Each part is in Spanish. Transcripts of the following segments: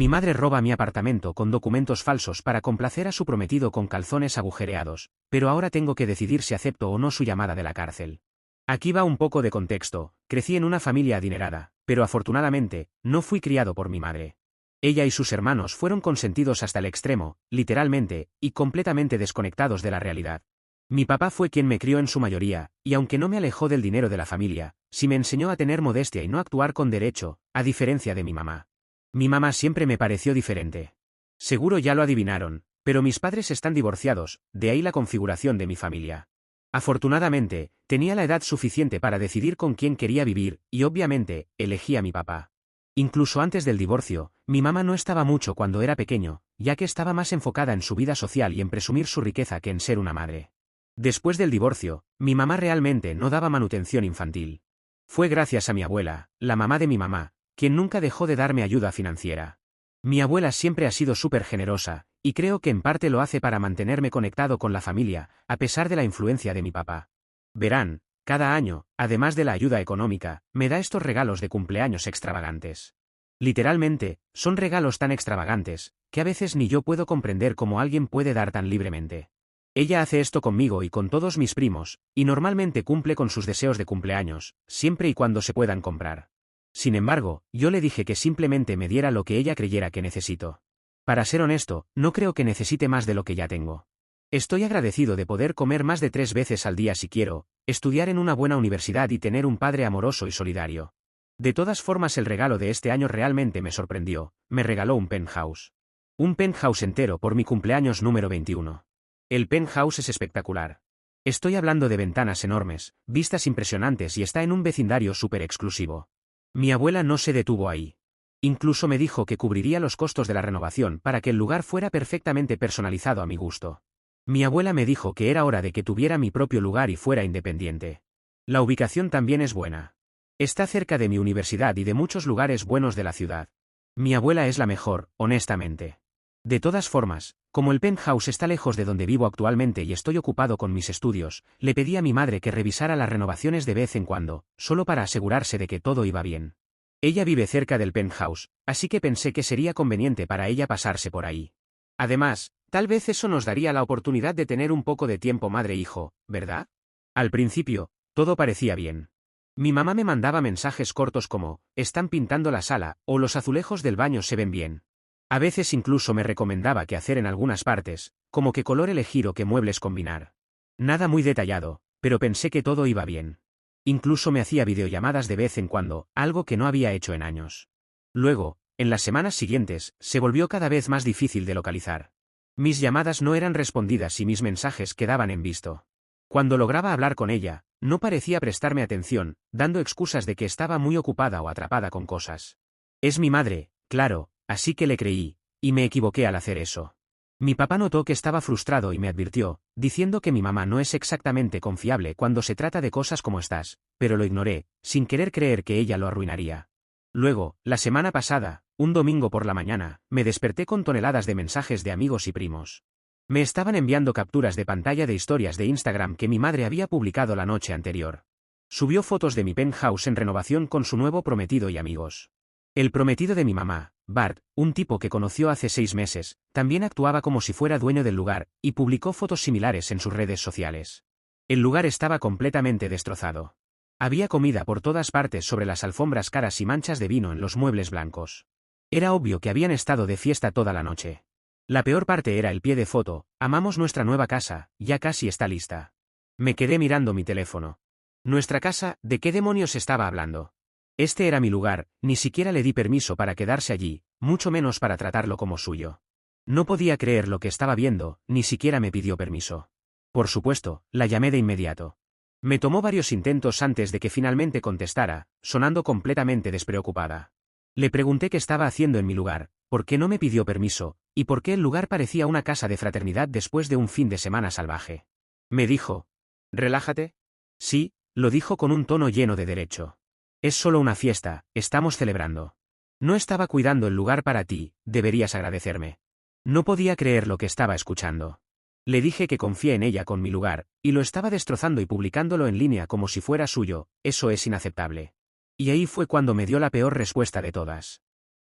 Mi madre roba mi apartamento con documentos falsos para complacer a su prometido con calzones agujereados, pero ahora tengo que decidir si acepto o no su llamada de la cárcel. Aquí va un poco de contexto. Crecí en una familia adinerada, pero afortunadamente, no fui criado por mi madre. Ella y sus hermanos fueron consentidos hasta el extremo, literalmente, y completamente desconectados de la realidad. Mi papá fue quien me crió en su mayoría, y aunque no me alejó del dinero de la familia, sí me enseñó a tener modestia y no actuar con derecho, a diferencia de mi mamá. Mi mamá siempre me pareció diferente. Seguro ya lo adivinaron, pero mis padres están divorciados, de ahí la configuración de mi familia. Afortunadamente, tenía la edad suficiente para decidir con quién quería vivir, y obviamente, elegí a mi papá. Incluso antes del divorcio, mi mamá no estaba mucho cuando era pequeño, ya que estaba más enfocada en su vida social y en presumir su riqueza que en ser una madre. Después del divorcio, mi mamá realmente no daba manutención infantil. Fue gracias a mi abuela, la mamá de mi mamá, quien nunca dejó de darme ayuda financiera. Mi abuela siempre ha sido súper generosa, y creo que en parte lo hace para mantenerme conectado con la familia, a pesar de la influencia de mi papá. Verán, cada año, además de la ayuda económica, me da estos regalos de cumpleaños extravagantes. Literalmente, son regalos tan extravagantes, que a veces ni yo puedo comprender cómo alguien puede dar tan libremente. Ella hace esto conmigo y con todos mis primos, y normalmente cumple con sus deseos de cumpleaños, siempre y cuando se puedan comprar. Sin embargo, yo le dije que simplemente me diera lo que ella creyera que necesito. Para ser honesto, no creo que necesite más de lo que ya tengo. Estoy agradecido de poder comer más de 3 veces al día si quiero, estudiar en una buena universidad y tener un padre amoroso y solidario. De todas formas, el regalo de este año realmente me sorprendió. Me regaló un penthouse. Un penthouse entero por mi cumpleaños número 21. El penthouse es espectacular. Estoy hablando de ventanas enormes, vistas impresionantes y está en un vecindario súper exclusivo. Mi abuela no se detuvo ahí. Incluso me dijo que cubriría los costos de la renovación para que el lugar fuera perfectamente personalizado a mi gusto. Mi abuela me dijo que era hora de que tuviera mi propio lugar y fuera independiente. La ubicación también es buena. Está cerca de mi universidad y de muchos lugares buenos de la ciudad. Mi abuela es la mejor, honestamente. De todas formas, como el penthouse está lejos de donde vivo actualmente y estoy ocupado con mis estudios, le pedí a mi madre que revisara las renovaciones de vez en cuando, solo para asegurarse de que todo iba bien. Ella vive cerca del penthouse, así que pensé que sería conveniente para ella pasarse por ahí. Además, tal vez eso nos daría la oportunidad de tener un poco de tiempo madre-hijo, ¿verdad? Al principio, todo parecía bien. Mi mamá me mandaba mensajes cortos como, están pintando la sala, o los azulejos del baño se ven bien. A veces incluso me recomendaba qué hacer en algunas partes, como qué color elegir o qué muebles combinar. Nada muy detallado, pero pensé que todo iba bien. Incluso me hacía videollamadas de vez en cuando, algo que no había hecho en años. Luego, en las semanas siguientes, se volvió cada vez más difícil de localizar. Mis llamadas no eran respondidas y mis mensajes quedaban en visto. Cuando lograba hablar con ella, no parecía prestarme atención, dando excusas de que estaba muy ocupada o atrapada con cosas. Es mi madre, claro. Así que le creí, y me equivoqué al hacer eso. Mi papá notó que estaba frustrado y me advirtió, diciendo que mi mamá no es exactamente confiable cuando se trata de cosas como estas, pero lo ignoré, sin querer creer que ella lo arruinaría. Luego, la semana pasada, un domingo por la mañana, me desperté con toneladas de mensajes de amigos y primos. Me estaban enviando capturas de pantalla de historias de Instagram que mi madre había publicado la noche anterior. Subió fotos de mi penthouse en renovación con su nuevo prometido y amigos. El prometido de mi mamá, Bart, un tipo que conoció hace 6 meses, también actuaba como si fuera dueño del lugar, y publicó fotos similares en sus redes sociales. El lugar estaba completamente destrozado. Había comida por todas partes sobre las alfombras caras y manchas de vino en los muebles blancos. Era obvio que habían estado de fiesta toda la noche. La peor parte era el pie de foto, amamos nuestra nueva casa, ya casi está lista. Me quedé mirando mi teléfono. ¿Nuestra casa? ¿De qué demonios estaba hablando? Este era mi lugar, ni siquiera le di permiso para quedarse allí, mucho menos para tratarlo como suyo. No podía creer lo que estaba viendo, ni siquiera me pidió permiso. Por supuesto, la llamé de inmediato. Me tomó varios intentos antes de que finalmente contestara, sonando completamente despreocupada. Le pregunté qué estaba haciendo en mi lugar, por qué no me pidió permiso, y por qué el lugar parecía una casa de fraternidad después de un fin de semana salvaje. Me dijo, «¿Relájate?» Sí, lo dijo con un tono lleno de derecho. Es solo una fiesta, estamos celebrando. No estaba cuidando el lugar para ti, deberías agradecerme. No podía creer lo que estaba escuchando. Le dije que confié en ella con mi lugar, y lo estaba destrozando y publicándolo en línea como si fuera suyo, eso es inaceptable. Y ahí fue cuando me dio la peor respuesta de todas.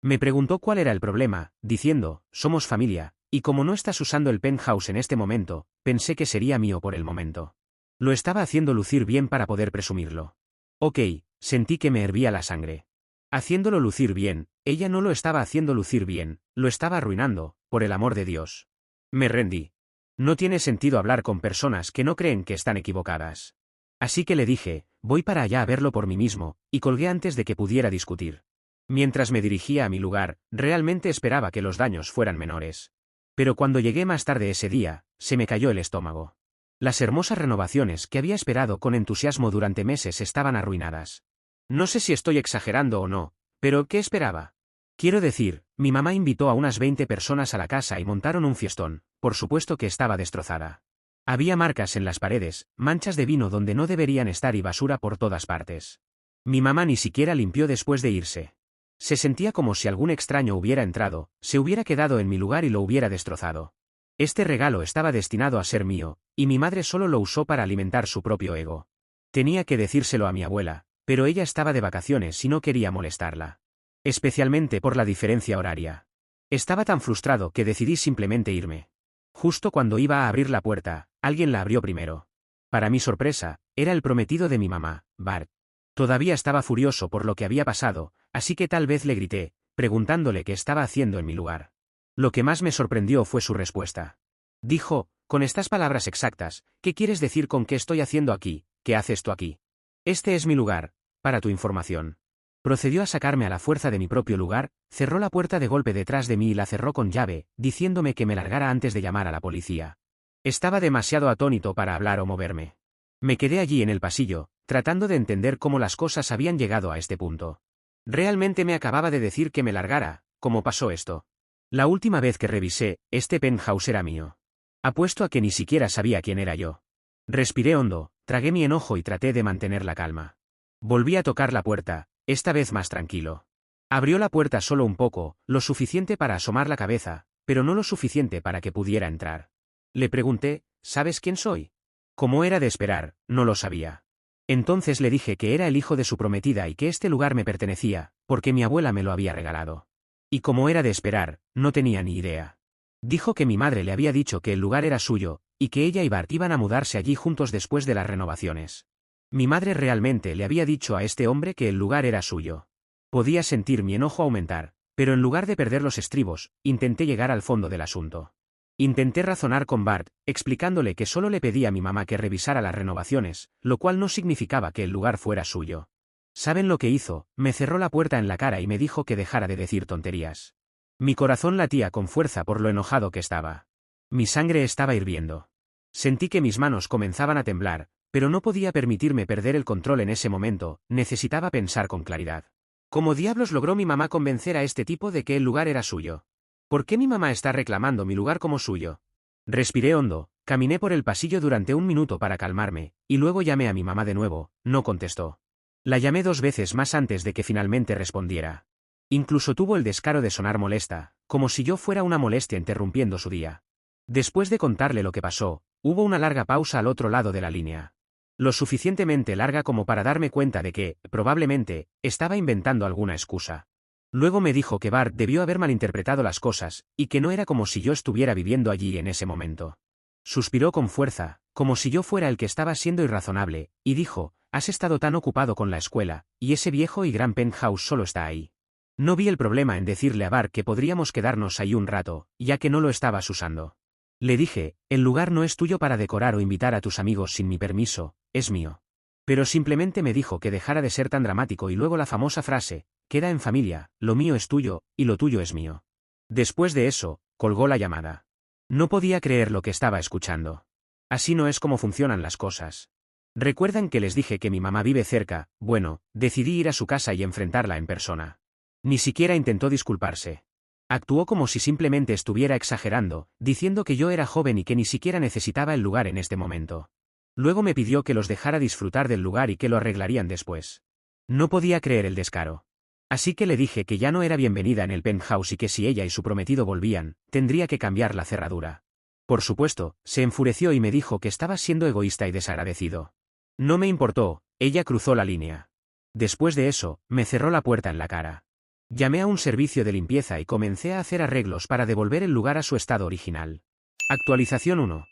Me preguntó cuál era el problema, diciendo, somos familia, y como no estás usando el penthouse en este momento, pensé que sería mío por el momento. Lo estaba haciendo lucir bien para poder presumirlo. Ok, sentí que me hervía la sangre. Haciéndolo lucir bien, ella no lo estaba haciendo lucir bien, lo estaba arruinando, por el amor de Dios. Me rendí. No tiene sentido hablar con personas que no creen que están equivocadas. Así que le dije, voy para allá a verlo por mí mismo, y colgué antes de que pudiera discutir. Mientras me dirigía a mi lugar, realmente esperaba que los daños fueran menores. Pero cuando llegué más tarde ese día, se me cayó el estómago. Las hermosas renovaciones que había esperado con entusiasmo durante meses estaban arruinadas. No sé si estoy exagerando o no, pero ¿qué esperaba? Quiero decir, mi mamá invitó a unas 20 personas a la casa y montaron un fiestón, por supuesto que estaba destrozada. Había marcas en las paredes, manchas de vino donde no deberían estar y basura por todas partes. Mi mamá ni siquiera limpió después de irse. Se sentía como si algún extraño hubiera entrado, se hubiera quedado en mi lugar y lo hubiera destrozado. Este regalo estaba destinado a ser mío, y mi madre solo lo usó para alimentar su propio ego. Tenía que decírselo a mi abuela, pero ella estaba de vacaciones y no quería molestarla. Especialmente por la diferencia horaria. Estaba tan frustrado que decidí simplemente irme. Justo cuando iba a abrir la puerta, alguien la abrió primero. Para mi sorpresa, era el prometido de mi mamá, Bart. Todavía estaba furioso por lo que había pasado, así que tal vez le grité, preguntándole qué estaba haciendo en mi lugar. Lo que más me sorprendió fue su respuesta. Dijo, con estas palabras exactas, ¿qué quieres decir con qué estoy haciendo aquí? ¿Qué haces tú aquí? Este es mi lugar, para tu información. Procedió a sacarme a la fuerza de mi propio lugar, cerró la puerta de golpe detrás de mí y la cerró con llave, diciéndome que me largara antes de llamar a la policía. Estaba demasiado atónito para hablar o moverme. Me quedé allí en el pasillo, tratando de entender cómo las cosas habían llegado a este punto. Realmente me acababa de decir que me largara, ¿cómo pasó esto? La última vez que revisé, este penthouse era mío. Apuesto a que ni siquiera sabía quién era yo. Respiré hondo, tragué mi enojo y traté de mantener la calma. Volví a tocar la puerta, esta vez más tranquilo. Abrió la puerta solo un poco, lo suficiente para asomar la cabeza, pero no lo suficiente para que pudiera entrar. Le pregunté, ¿sabes quién soy? Como era de esperar, no lo sabía. Entonces le dije que era el hijo de su prometida y que este lugar me pertenecía, porque mi abuela me lo había regalado. Y como era de esperar, no tenía ni idea. Dijo que mi madre le había dicho que el lugar era suyo, y que ella y Bart iban a mudarse allí juntos después de las renovaciones. Mi madre realmente le había dicho a este hombre que el lugar era suyo. Podía sentir mi enojo aumentar, pero en lugar de perder los estribos, intenté llegar al fondo del asunto. Intenté razonar con Bart, explicándole que solo le pedí a mi mamá que revisara las renovaciones, lo cual no significaba que el lugar fuera suyo. ¿Saben lo que hizo? Me cerró la puerta en la cara y me dijo que dejara de decir tonterías. Mi corazón latía con fuerza por lo enojado que estaba. Mi sangre estaba hirviendo. Sentí que mis manos comenzaban a temblar, pero no podía permitirme perder el control en ese momento, necesitaba pensar con claridad. ¿Cómo diablos logró mi mamá convencer a este tipo de que el lugar era suyo? ¿Por qué mi mamá está reclamando mi lugar como suyo? Respiré hondo, caminé por el pasillo durante un minuto para calmarme, y luego llamé a mi mamá de nuevo, no contestó. La llamé 2 veces más antes de que finalmente respondiera. Incluso tuvo el descaro de sonar molesta, como si yo fuera una molestia interrumpiendo su día. Después de contarle lo que pasó, hubo una larga pausa al otro lado de la línea. Lo suficientemente larga como para darme cuenta de que, probablemente, estaba inventando alguna excusa. Luego me dijo que Bart debió haber malinterpretado las cosas, y que no era como si yo estuviera viviendo allí en ese momento. Suspiró con fuerza, como si yo fuera el que estaba siendo irrazonable, y dijo, has estado tan ocupado con la escuela, y ese viejo y gran penthouse solo está ahí. No vi el problema en decirle a Bart que podríamos quedarnos ahí un rato, ya que no lo estabas usando. Le dije, el lugar no es tuyo para decorar o invitar a tus amigos sin mi permiso, es mío. Pero simplemente me dijo que dejara de ser tan dramático y luego la famosa frase, queda en familia, lo mío es tuyo, y lo tuyo es mío. Después de eso, colgó la llamada. No podía creer lo que estaba escuchando. Así no es como funcionan las cosas. ¿Recuerdan que les dije que mi mamá vive cerca? Bueno, decidí ir a su casa y enfrentarla en persona. Ni siquiera intentó disculparse. Actuó como si simplemente estuviera exagerando, diciendo que yo era joven y que ni siquiera necesitaba el lugar en este momento. Luego me pidió que los dejara disfrutar del lugar y que lo arreglarían después. No podía creer el descaro. Así que le dije que ya no era bienvenida en el penthouse y que si ella y su prometido volvían, tendría que cambiar la cerradura. Por supuesto, se enfureció y me dijo que estaba siendo egoísta y desagradecido. No me importó, ella cruzó la línea. Después de eso, me cerró la puerta en la cara. Llamé a un servicio de limpieza y comencé a hacer arreglos para devolver el lugar a su estado original. Actualización 1.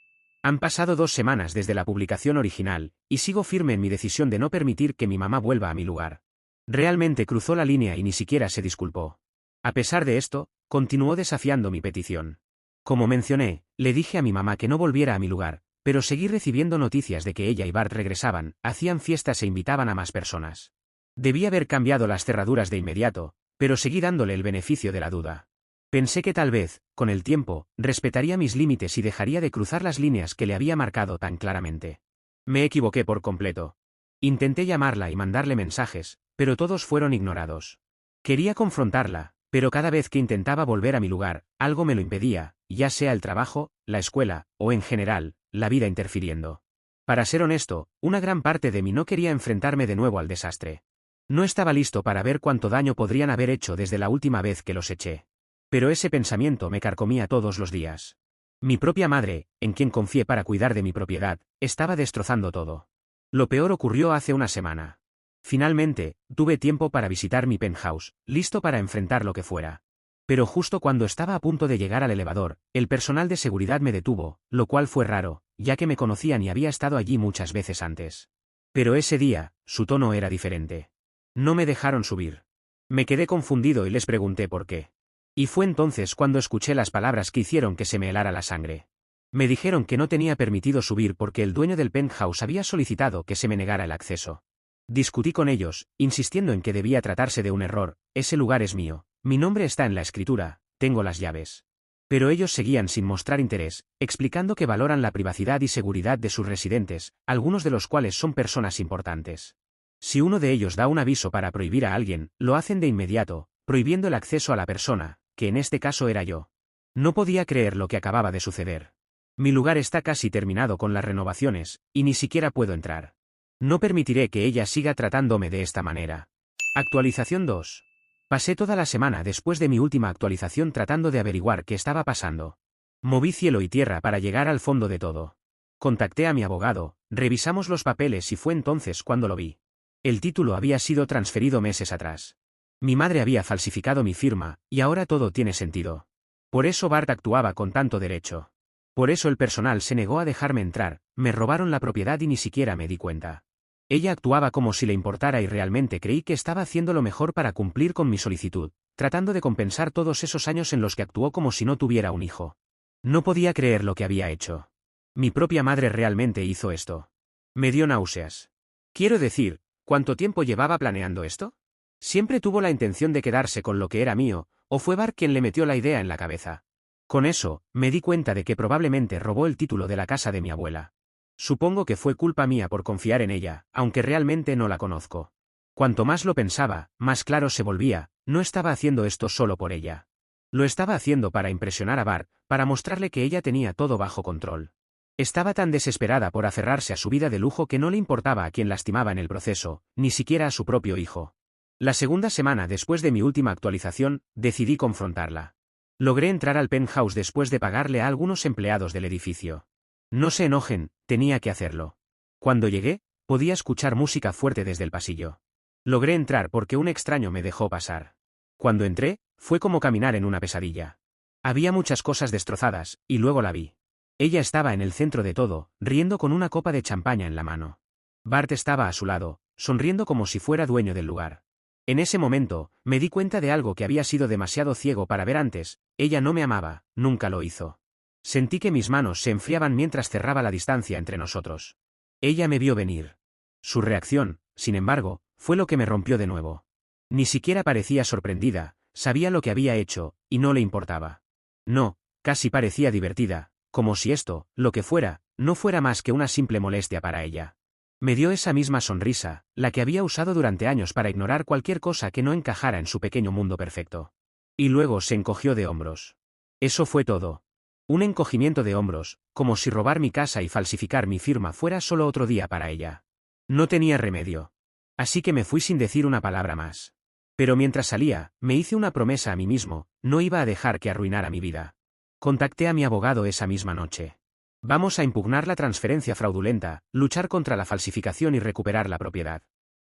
Han pasado 2 semanas desde la publicación original, y sigo firme en mi decisión de no permitir que mi mamá vuelva a mi lugar. Realmente cruzó la línea y ni siquiera se disculpó. A pesar de esto, continuó desafiando mi petición. Como mencioné, le dije a mi mamá que no volviera a mi lugar, pero seguí recibiendo noticias de que ella y Bart regresaban, hacían fiestas e invitaban a más personas. Debí haber cambiado las cerraduras de inmediato, pero seguí dándole el beneficio de la duda. Pensé que tal vez, con el tiempo, respetaría mis límites y dejaría de cruzar las líneas que le había marcado tan claramente. Me equivoqué por completo. Intenté llamarla y mandarle mensajes, pero todos fueron ignorados. Quería confrontarla, pero cada vez que intentaba volver a mi lugar, algo me lo impedía, ya sea el trabajo, la escuela, o en general, la vida interfiriendo. Para ser honesto, una gran parte de mí no quería enfrentarme de nuevo al desastre. No estaba listo para ver cuánto daño podrían haber hecho desde la última vez que los eché. Pero ese pensamiento me carcomía todos los días. Mi propia madre, en quien confié para cuidar de mi propiedad, estaba destrozando todo. Lo peor ocurrió hace una semana. Finalmente, tuve tiempo para visitar mi penthouse, listo para enfrentar lo que fuera. Pero justo cuando estaba a punto de llegar al elevador, el personal de seguridad me detuvo, lo cual fue raro, ya que me conocían y había estado allí muchas veces antes. Pero ese día, su tono era diferente. No me dejaron subir. Me quedé confundido y les pregunté por qué. Y fue entonces cuando escuché las palabras que hicieron que se me helara la sangre. Me dijeron que no tenía permitido subir porque el dueño del penthouse había solicitado que se me negara el acceso. Discutí con ellos, insistiendo en que debía tratarse de un error, ese lugar es mío, mi nombre está en la escritura, tengo las llaves. Pero ellos seguían sin mostrar interés, explicando que valoran la privacidad y seguridad de sus residentes, algunos de los cuales son personas importantes. Si uno de ellos da un aviso para prohibir a alguien, lo hacen de inmediato, prohibiendo el acceso a la persona, que en este caso era yo. No podía creer lo que acababa de suceder. Mi lugar está casi terminado con las renovaciones, y ni siquiera puedo entrar. No permitiré que ella siga tratándome de esta manera. Actualización 2. Pasé toda la semana después de mi última actualización tratando de averiguar qué estaba pasando. Moví cielo y tierra para llegar al fondo de todo. Contacté a mi abogado, revisamos los papeles y fue entonces cuando lo vi. El título había sido transferido meses atrás. Mi madre había falsificado mi firma, y ahora todo tiene sentido. Por eso Bart actuaba con tanto derecho. Por eso el personal se negó a dejarme entrar, me robaron la propiedad y ni siquiera me di cuenta. Ella actuaba como si le importara y realmente creí que estaba haciendo lo mejor para cumplir con mi solicitud, tratando de compensar todos esos años en los que actuó como si no tuviera un hijo. No podía creer lo que había hecho. Mi propia madre realmente hizo esto. Me dio náuseas. Quiero decir, ¿cuánto tiempo llevaba planeando esto? ¿Siempre tuvo la intención de quedarse con lo que era mío, o fue Bart quien le metió la idea en la cabeza? Con eso, me di cuenta de que probablemente robó el título de la casa de mi abuela. Supongo que fue culpa mía por confiar en ella, aunque realmente no la conozco. Cuanto más lo pensaba, más claro se volvía, no estaba haciendo esto solo por ella. Lo estaba haciendo para impresionar a Bart, para mostrarle que ella tenía todo bajo control. Estaba tan desesperada por aferrarse a su vida de lujo que no le importaba a quien lastimaba en el proceso, ni siquiera a su propio hijo. La segunda semana después de mi última actualización, decidí confrontarla. Logré entrar al penthouse después de pagarle a algunos empleados del edificio. No se enojen, tenía que hacerlo. Cuando llegué, podía escuchar música fuerte desde el pasillo. Logré entrar porque un extraño me dejó pasar. Cuando entré, fue como caminar en una pesadilla. Había muchas cosas destrozadas, y luego la vi. Ella estaba en el centro de todo, riendo con una copa de champaña en la mano. Bart estaba a su lado, sonriendo como si fuera dueño del lugar. En ese momento, me di cuenta de algo que había sido demasiado ciego para ver antes, ella no me amaba, nunca lo hizo. Sentí que mis manos se enfriaban mientras cerraba la distancia entre nosotros. Ella me vio venir. Su reacción, sin embargo, fue lo que me rompió de nuevo. Ni siquiera parecía sorprendida, sabía lo que había hecho, y no le importaba. No, casi parecía divertida, como si esto, lo que fuera, no fuera más que una simple molestia para ella. Me dio esa misma sonrisa, la que había usado durante años para ignorar cualquier cosa que no encajara en su pequeño mundo perfecto. Y luego se encogió de hombros. Eso fue todo. Un encogimiento de hombros, como si robar mi casa y falsificar mi firma fuera solo otro día para ella. No tenía remedio. Así que me fui sin decir una palabra más. Pero mientras salía, me hice una promesa a mí mismo, no iba a dejar que arruinara mi vida. Contacté a mi abogado esa misma noche. Vamos a impugnar la transferencia fraudulenta, luchar contra la falsificación y recuperar la propiedad.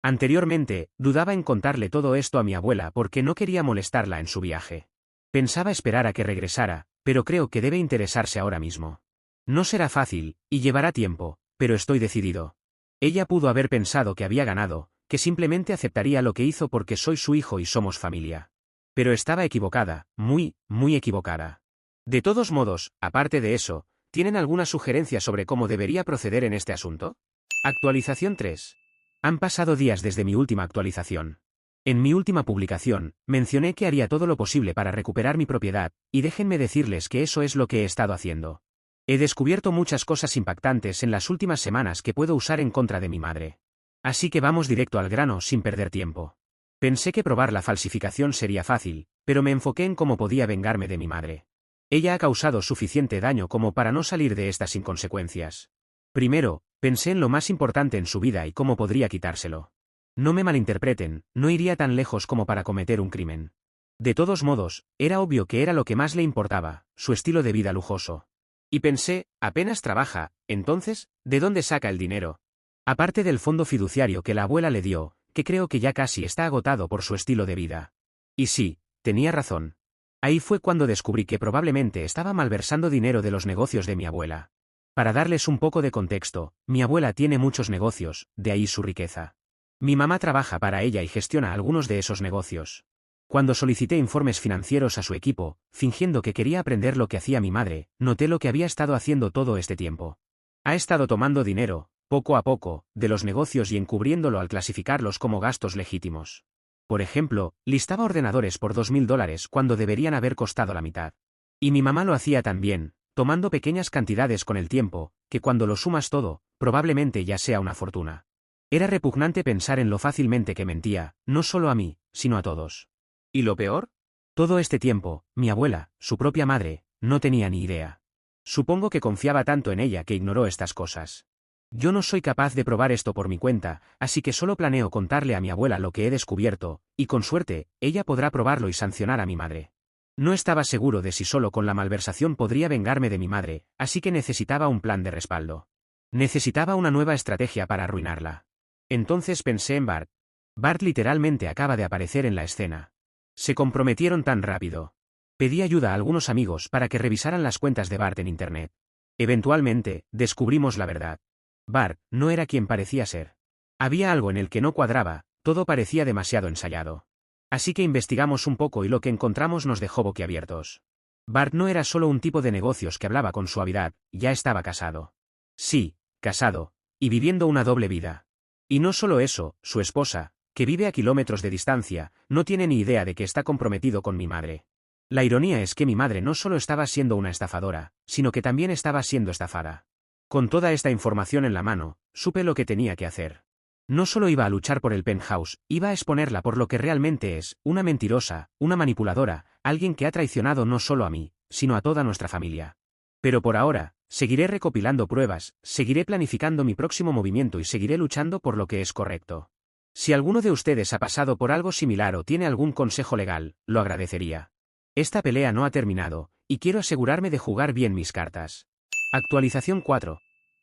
Anteriormente, dudaba en contarle todo esto a mi abuela porque no quería molestarla en su viaje. Pensaba esperar a que regresara, pero creo que debe interesarse ahora mismo. No será fácil, y llevará tiempo, pero estoy decidido. Ella pudo haber pensado que había ganado, que simplemente aceptaría lo que hizo porque soy su hijo y somos familia. Pero estaba equivocada, muy, muy equivocada. De todos modos, aparte de eso, ¿tienen alguna sugerencia sobre cómo debería proceder en este asunto? Actualización 3. Han pasado días desde mi última actualización. En mi última publicación, mencioné que haría todo lo posible para recuperar mi propiedad, y déjenme decirles que eso es lo que he estado haciendo. He descubierto muchas cosas impactantes en las últimas semanas que puedo usar en contra de mi madre. Así que vamos directo al grano sin perder tiempo. Pensé que probar la falsificación sería fácil, pero me enfoqué en cómo podía vengarme de mi madre. Ella ha causado suficiente daño como para no salir de estas sin consecuencias. Primero, pensé en lo más importante en su vida y cómo podría quitárselo. No me malinterpreten, no iría tan lejos como para cometer un crimen. De todos modos, era obvio que era lo que más le importaba, su estilo de vida lujoso. Y pensé, apenas trabaja, entonces, ¿de dónde saca el dinero? Aparte del fondo fiduciario que la abuela le dio, que creo que ya casi está agotado por su estilo de vida. Y sí, tenía razón. Ahí fue cuando descubrí que probablemente estaba malversando dinero de los negocios de mi abuela. Para darles un poco de contexto, mi abuela tiene muchos negocios, de ahí su riqueza. Mi mamá trabaja para ella y gestiona algunos de esos negocios. Cuando solicité informes financieros a su equipo, fingiendo que quería aprender lo que hacía mi madre, noté lo que había estado haciendo todo este tiempo. Ha estado tomando dinero, poco a poco, de los negocios y encubriéndolo al clasificarlos como gastos legítimos. Por ejemplo, listaba ordenadores por $2000 cuando deberían haber costado la mitad. Y mi mamá lo hacía también, tomando pequeñas cantidades con el tiempo, que cuando lo sumas todo, probablemente ya sea una fortuna. Era repugnante pensar en lo fácilmente que mentía, no solo a mí, sino a todos. ¿Y lo peor? Todo este tiempo, mi abuela, su propia madre, no tenía ni idea. Supongo que confiaba tanto en ella que ignoró estas cosas. Yo no soy capaz de probar esto por mi cuenta, así que solo planeo contarle a mi abuela lo que he descubierto, y con suerte, ella podrá probarlo y sancionar a mi madre. No estaba seguro de si solo con la malversación podría vengarme de mi madre, así que necesitaba un plan de respaldo. Necesitaba una nueva estrategia para arruinarla. Entonces pensé en Bart. Bart literalmente acaba de aparecer en la escena. Se comprometieron tan rápido. Pedí ayuda a algunos amigos para que revisaran las cuentas de Bart en Internet. Eventualmente, descubrimos la verdad. Bart no era quien parecía ser. Había algo en el que no cuadraba, todo parecía demasiado ensayado. Así que investigamos un poco y lo que encontramos nos dejó boquiabiertos. Bart no era solo un tipo de negocios que hablaba con suavidad, ya estaba casado. Sí, casado, y viviendo una doble vida. Y no solo eso, su esposa, que vive a kilómetros de distancia, no tiene ni idea de que está comprometido con mi madre. La ironía es que mi madre no solo estaba siendo una estafadora, sino que también estaba siendo estafada. Con toda esta información en la mano, supe lo que tenía que hacer. No solo iba a luchar por el penthouse, iba a exponerla por lo que realmente es, una mentirosa, una manipuladora, alguien que ha traicionado no solo a mí, sino a toda nuestra familia. Pero por ahora, seguiré recopilando pruebas, seguiré planificando mi próximo movimiento y seguiré luchando por lo que es correcto. Si alguno de ustedes ha pasado por algo similar o tiene algún consejo legal, lo agradecería. Esta pelea no ha terminado, y quiero asegurarme de jugar bien mis cartas. Actualización 4.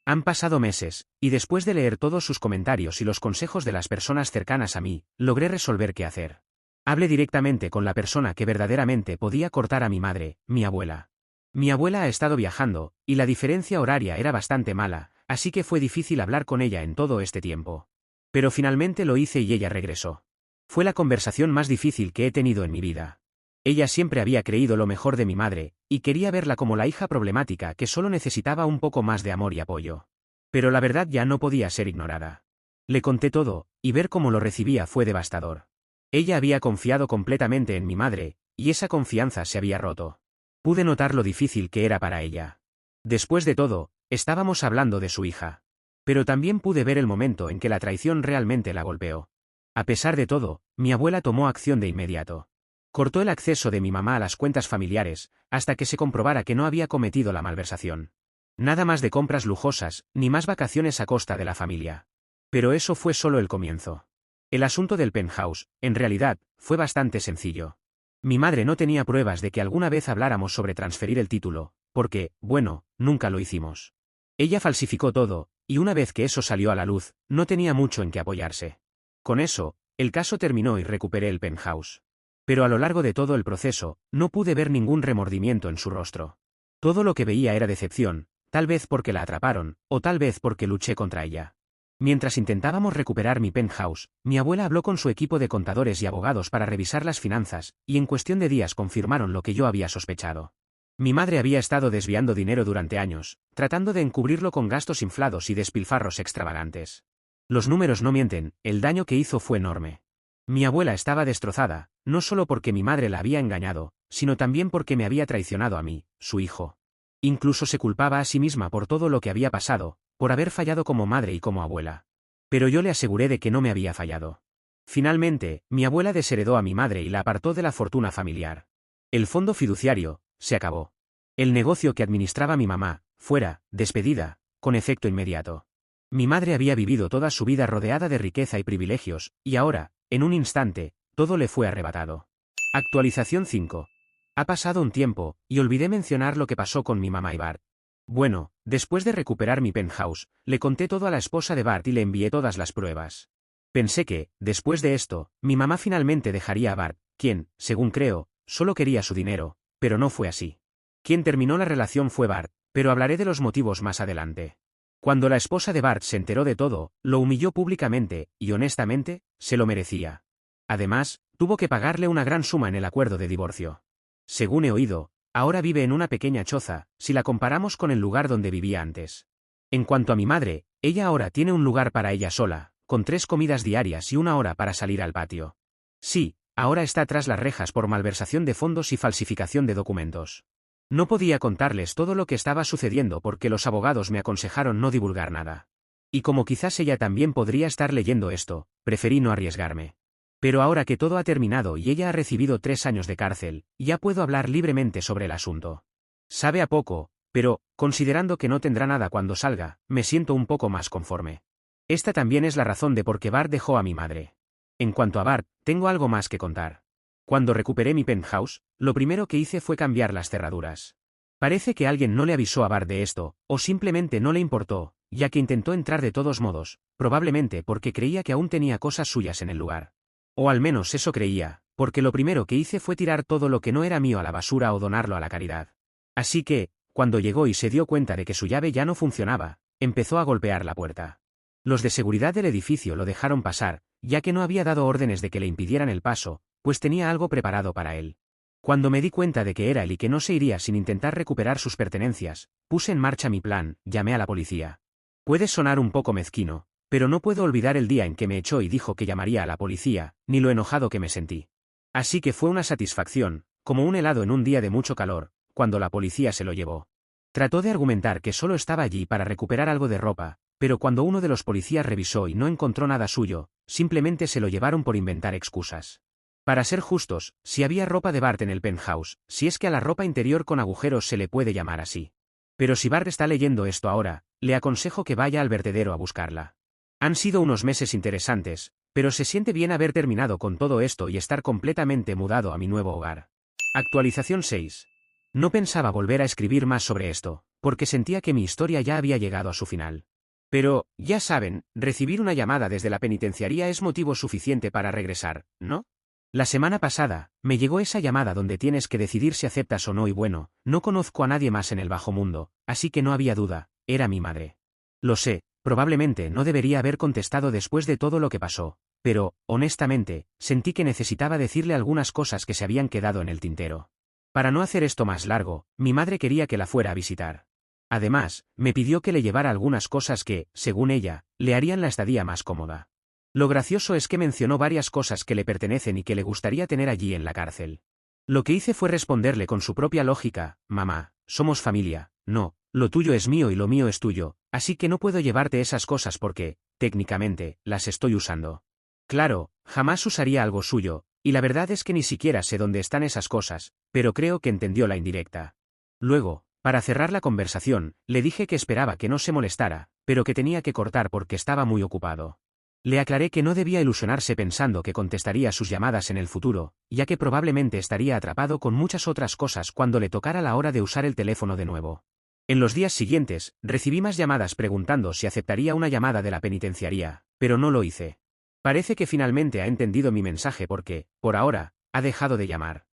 Han pasado meses, y después de leer todos sus comentarios y los consejos de las personas cercanas a mí, logré resolver qué hacer. Hablé directamente con la persona que verdaderamente podía cortar a mi madre, mi abuela. Mi abuela ha estado viajando, y la diferencia horaria era bastante mala, así que fue difícil hablar con ella en todo este tiempo. Pero finalmente lo hice y ella regresó. Fue la conversación más difícil que he tenido en mi vida. Ella siempre había creído lo mejor de mi madre, y quería verla como la hija problemática que solo necesitaba un poco más de amor y apoyo. Pero la verdad ya no podía ser ignorada. Le conté todo, y ver cómo lo recibía fue devastador. Ella había confiado completamente en mi madre, y esa confianza se había roto. Pude notar lo difícil que era para ella. Después de todo, estábamos hablando de su hija. Pero también pude ver el momento en que la traición realmente la golpeó. A pesar de todo, mi abuela tomó acción de inmediato. Cortó el acceso de mi mamá a las cuentas familiares, hasta que se comprobara que no había cometido la malversación. Nada más de compras lujosas, ni más vacaciones a costa de la familia. Pero eso fue solo el comienzo. El asunto del penthouse, en realidad, fue bastante sencillo. Mi madre no tenía pruebas de que alguna vez habláramos sobre transferir el título, porque, bueno, nunca lo hicimos. Ella falsificó todo, y una vez que eso salió a la luz, no tenía mucho en qué apoyarse. Con eso, el caso terminó y recuperé el penthouse. Pero a lo largo de todo el proceso, no pude ver ningún remordimiento en su rostro. Todo lo que veía era decepción, tal vez porque la atraparon, o tal vez porque luché contra ella. Mientras intentábamos recuperar mi penthouse, mi abuela habló con su equipo de contadores y abogados para revisar las finanzas, y en cuestión de días confirmaron lo que yo había sospechado. Mi madre había estado desviando dinero durante años, tratando de encubrirlo con gastos inflados y despilfarros extravagantes. Los números no mienten, el daño que hizo fue enorme. Mi abuela estaba destrozada, no solo porque mi madre la había engañado, sino también porque me había traicionado a mí, su hijo. Incluso se culpaba a sí misma por todo lo que había pasado, por haber fallado como madre y como abuela. Pero yo le aseguré de que no me había fallado. Finalmente, mi abuela desheredó a mi madre y la apartó de la fortuna familiar. El fondo fiduciario se acabó. El negocio que administraba mi mamá, fuera, despedida, con efecto inmediato. Mi madre había vivido toda su vida rodeada de riqueza y privilegios, y ahora, en un instante, todo le fue arrebatado. Actualización 5. Ha pasado un tiempo, y olvidé mencionar lo que pasó con mi mamá y Bart. Bueno, después de recuperar mi penthouse, le conté todo a la esposa de Bart y le envié todas las pruebas. Pensé que, después de esto, mi mamá finalmente dejaría a Bart, quien, según creo, solo quería su dinero, pero no fue así. Quien terminó la relación fue Bart, pero hablaré de los motivos más adelante. Cuando la esposa de Bart se enteró de todo, lo humilló públicamente, y honestamente, se lo merecía. Además, tuvo que pagarle una gran suma en el acuerdo de divorcio. Según he oído, ahora vive en una pequeña choza, si la comparamos con el lugar donde vivía antes. En cuanto a mi madre, ella ahora tiene un lugar para ella sola, con 3 comidas diarias y 1 hora para salir al patio. Sí, ahora está tras las rejas por malversación de fondos y falsificación de documentos. No podía contarles todo lo que estaba sucediendo porque los abogados me aconsejaron no divulgar nada. Y como quizás ella también podría estar leyendo esto, preferí no arriesgarme. Pero ahora que todo ha terminado y ella ha recibido 3 años de cárcel, ya puedo hablar libremente sobre el asunto. Sabe a poco, pero, considerando que no tendrá nada cuando salga, me siento un poco más conforme. Esta también es la razón de por qué Bart dejó a mi madre. En cuanto a Bart, tengo algo más que contar. Cuando recuperé mi penthouse, lo primero que hice fue cambiar las cerraduras. Parece que alguien no le avisó a Bart de esto, o simplemente no le importó, ya que intentó entrar de todos modos, probablemente porque creía que aún tenía cosas suyas en el lugar. O al menos eso creía, porque lo primero que hice fue tirar todo lo que no era mío a la basura o donarlo a la caridad. Así que, cuando llegó y se dio cuenta de que su llave ya no funcionaba, empezó a golpear la puerta. Los de seguridad del edificio lo dejaron pasar, ya que no había dado órdenes de que le impidieran el paso, pues tenía algo preparado para él. Cuando me di cuenta de que era él y que no se iría sin intentar recuperar sus pertenencias, puse en marcha mi plan, llamé a la policía. Puede sonar un poco mezquino, pero no puedo olvidar el día en que me echó y dijo que llamaría a la policía, ni lo enojado que me sentí. Así que fue una satisfacción, como un helado en un día de mucho calor, cuando la policía se lo llevó. Trató de argumentar que solo estaba allí para recuperar algo de ropa, pero cuando uno de los policías revisó y no encontró nada suyo, simplemente se lo llevaron por inventar excusas. Para ser justos, si había ropa de Bart en el penthouse, si es que a la ropa interior con agujeros se le puede llamar así. Pero si Bart está leyendo esto ahora, le aconsejo que vaya al vertedero a buscarla. Han sido unos meses interesantes, pero se siente bien haber terminado con todo esto y estar completamente mudado a mi nuevo hogar. Actualización 6. No pensaba volver a escribir más sobre esto, porque sentía que mi historia ya había llegado a su final. Pero, ya saben, recibir una llamada desde la penitenciaría es motivo suficiente para regresar, ¿no? La semana pasada, me llegó esa llamada donde tienes que decidir si aceptas o no y bueno, no conozco a nadie más en el bajo mundo, así que no había duda, era mi madre. Lo sé, probablemente no debería haber contestado después de todo lo que pasó, pero, honestamente, sentí que necesitaba decirle algunas cosas que se habían quedado en el tintero. Para no hacer esto más largo, mi madre quería que la fuera a visitar. Además, me pidió que le llevara algunas cosas que, según ella, le harían la estadía más cómoda. Lo gracioso es que mencionó varias cosas que le pertenecen y que le gustaría tener allí en la cárcel. Lo que hice fue responderle con su propia lógica, mamá, somos familia, no, lo tuyo es mío y lo mío es tuyo, así que no puedo llevarte esas cosas porque, técnicamente, las estoy usando. Claro, jamás usaría algo suyo, y la verdad es que ni siquiera sé dónde están esas cosas, pero creo que entendió la indirecta. Luego, para cerrar la conversación, le dije que esperaba que no se molestara, pero que tenía que cortar porque estaba muy ocupado. Le aclaré que no debía ilusionarse pensando que contestaría sus llamadas en el futuro, ya que probablemente estaría atrapado con muchas otras cosas cuando le tocara la hora de usar el teléfono de nuevo. En los días siguientes, recibí más llamadas preguntando si aceptaría una llamada de la penitenciaría, pero no lo hice. Parece que finalmente ha entendido mi mensaje porque, por ahora, ha dejado de llamar.